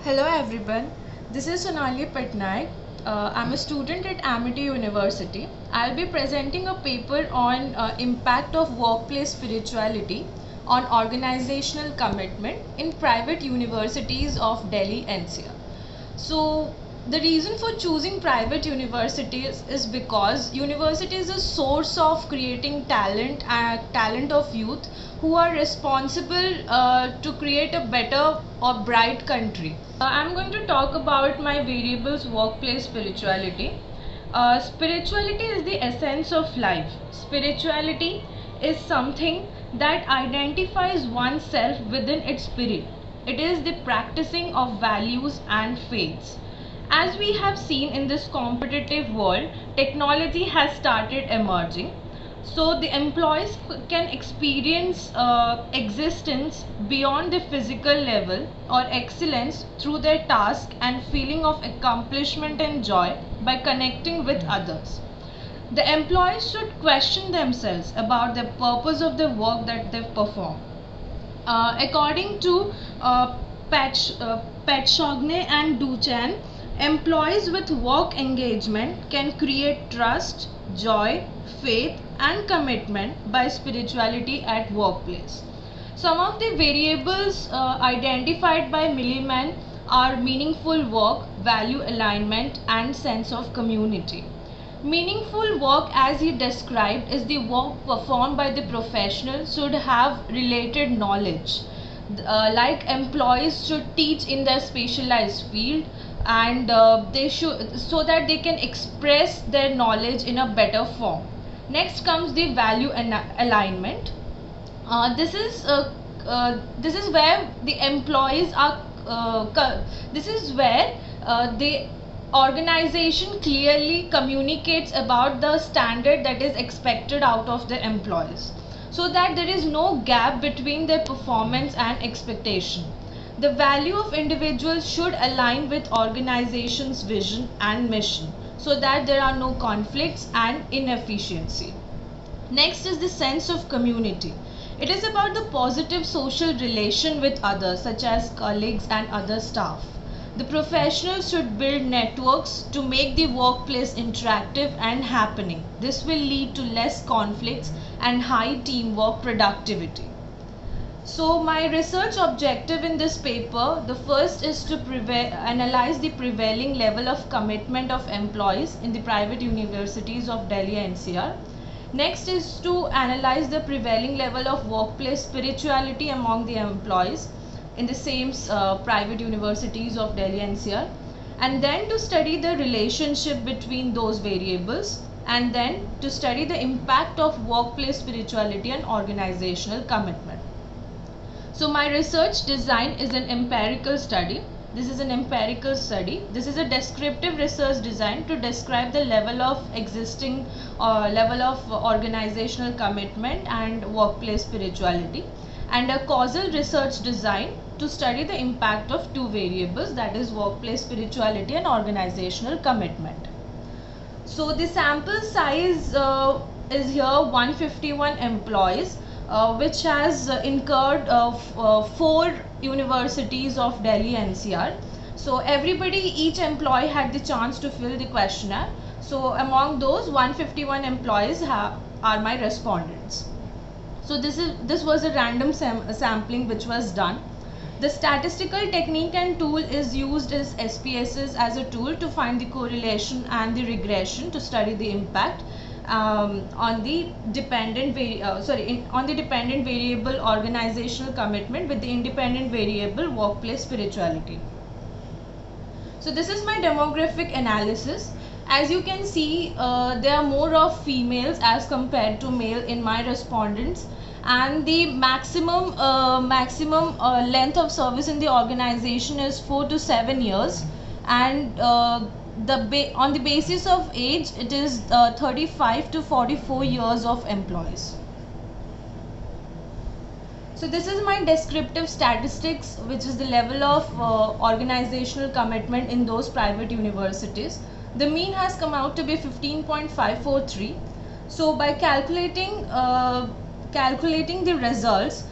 Hello everyone, this is Sonali Patnaik. I'm a student at Amity University. I'll be presenting a paper on impact of workplace spirituality on organizational commitment in private universities of Delhi NCR. So the reason for choosing private universities is because university is a source of creating talent of youth who are responsible to create a better or bright country. I'm going to talk about my variables workplace spirituality. Spirituality is the essence of life. Spirituality is something that identifies oneself within its spirit. It is the practicing of values and faiths. As we have seen in this competitive world, technology has started emerging. So the employees can experience existence beyond the physical level or excellence through their task and feeling of accomplishment and joy by connecting with others. The employees should question themselves about the purpose of the work that they perform. According to Patshogne and Duchan, employees with work engagement can create trust, joy, faith, and commitment by spirituality at workplace. Some of the variables identified by Milliman are meaningful work, value alignment, and sense of community. Meaningful work, as he described, is the work performed by the professional should have related knowledge. Like employees should teach in their specialized field, and they should so that they can express their knowledge in a better form. Next comes the value alignment. This is where the employees are. This is where the organization clearly communicates about the standard that is expected out of the employees, so that there is no gap between their performance and expectation. The value of individuals should align with organization's vision and mission, so that there are no conflicts and inefficiency. Next is the sense of community. It is about the positive social relation with others, such as colleagues and other staff. The professionals should build networks to make the workplace interactive and happening. This will lead to less conflicts and high teamwork productivity. So my research objective in this paper, the first is to analyze the prevailing level of commitment of employees in the private universities of Delhi NCR. Next is to analyze the prevailing level of workplace spirituality among the employees in the same private universities of Delhi NCR, and then to study the relationship between those variables, and then to study the impact of workplace spirituality and organizational commitment. So my research design is an empirical study. This is an empirical study. This is a descriptive research design to describe the level of existing level of organizational commitment and workplace spirituality, and a causal research design to study the impact of two variables, that is workplace spirituality and organizational commitment. So the sample size is here 151 employees, which has incurred 4 universities of Delhi NCR. So everybody, each employee had the chance to fill the questionnaire. So among those 151 employees are my respondents. So this was a random sampling which was done. The statistical technique and tool is used as SPSS as a tool to find the correlation and the regression to study the impact on the dependent variable organizational commitment with the independent variable workplace spirituality. So this is my demographic analysis. As you can see, there are more of females as compared to male in my respondents, and the maximum length of service in the organization is 4 to 7 years, and on the basis of age it is 35 to 44 years of employees. So this is my descriptive statistics, which is the level of organizational commitment in those private universities. The mean has come out to be 15.543. So by calculating the results,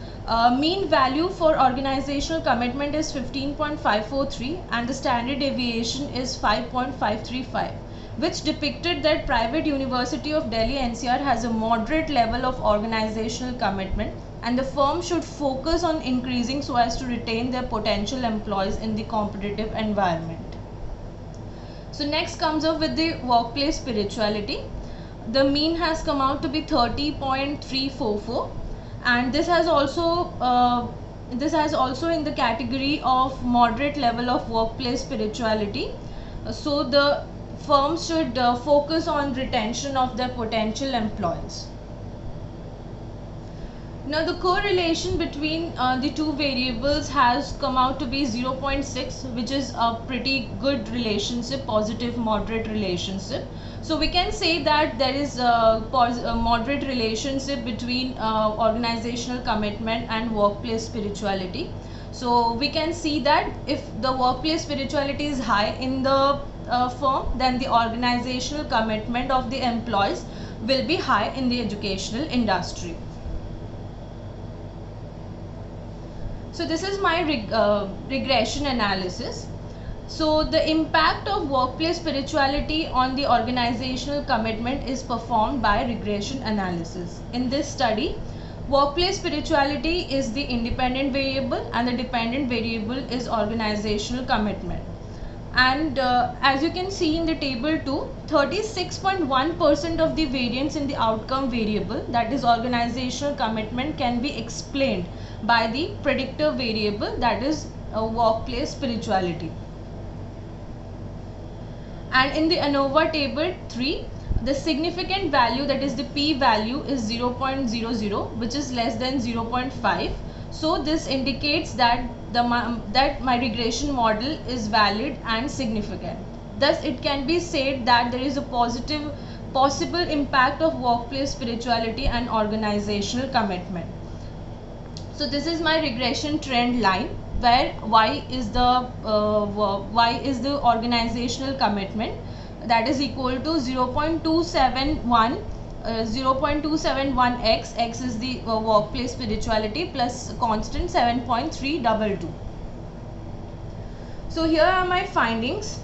Mean value for organizational commitment is 15.543 and the standard deviation is 5.535, which depicted that private University of Delhi NCR has a moderate level of organizational commitment and the firm should focus on increasing so as to retain their potential employees in the competitive environment. So next comes up with the workplace spirituality. The mean has come out to be 30.344 and this has also in the category of moderate level of workplace spirituality. So the firms should focus on retention of their potential employees. Now the correlation between the two variables has come out to be 0.6, which is a pretty good relationship, positive moderate relationship. So we can say that there is a moderate relationship between organizational commitment and workplace spirituality. So we can see that if the workplace spirituality is high in the firm, then the organizational commitment of the employees will be high in the educational industry. So this is my regression analysis. So the impact of workplace spirituality on the organizational commitment is performed by regression analysis. In this study, workplace spirituality is the independent variable and the dependent variable is organizational commitment. And as you can see in the table 2, 36.1% of the variance in the outcome variable, that is organizational commitment, can be explained by the predictor variable, that is workplace spirituality. And in the ANOVA table 3, the significant value, that is the p value, is 0.00, which is less than 0.5. So this indicates that my regression model is valid and significant. Thus it can be said that there is a possible impact of workplace spirituality and organizational commitment. So this is my regression trend line, where y is the organizational commitment, that is equal to 0.271x, x is the workplace spirituality, plus constant 7.322. So here are my findings,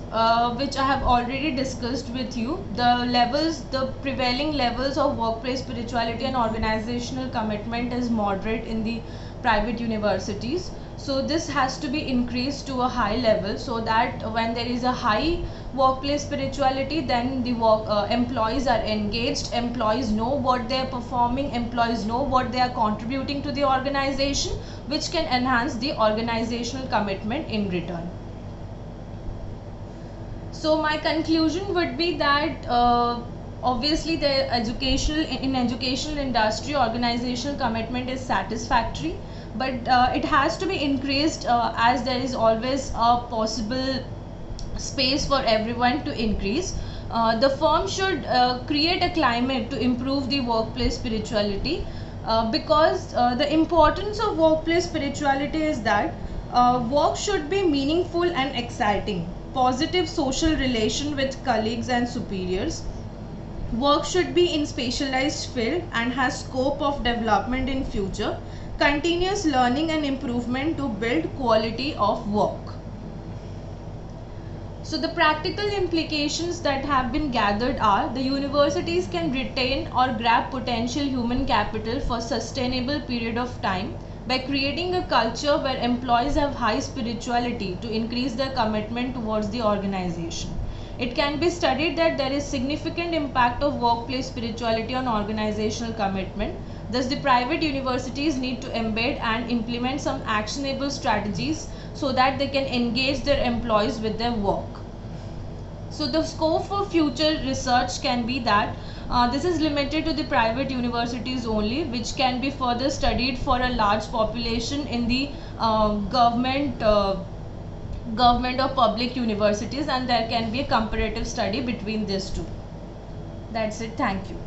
which I have already discussed with you. The prevailing levels of workplace spirituality and organizational commitment is moderate in the private universities. So this has to be increased to a high level, so that when there is a high workplace spirituality, then the employees are engaged, employees know what they are performing, employees know what they are contributing to the organization, which can enhance the organizational commitment in return. So my conclusion would be that obviously the educational industry organizational commitment is satisfactory, but it has to be increased as there is always a possible space for everyone to increase. The firm should create a climate to improve the workplace spirituality, because the importance of workplace spirituality is that work should be meaningful and exciting, positive social relation with colleagues and superiors. Work should be in specialized field and has scope of development in future, continuous learning and improvement to build quality of work. So the practical implications that have been gathered are: the universities can retain or grab potential human capital for sustainable period of time by creating a culture where employees have high spirituality to increase their commitment towards the organization. It can be studied that there is significant impact of workplace spirituality on organizational commitment. Thus, the private universities need to embed and implement some actionable strategies so that they can engage their employees with their work. So the scope for future research can be that this is limited to the private universities only, which can be further studied for a large population in the government or public universities, and there can be a comparative study between these two. That's it. Thank you.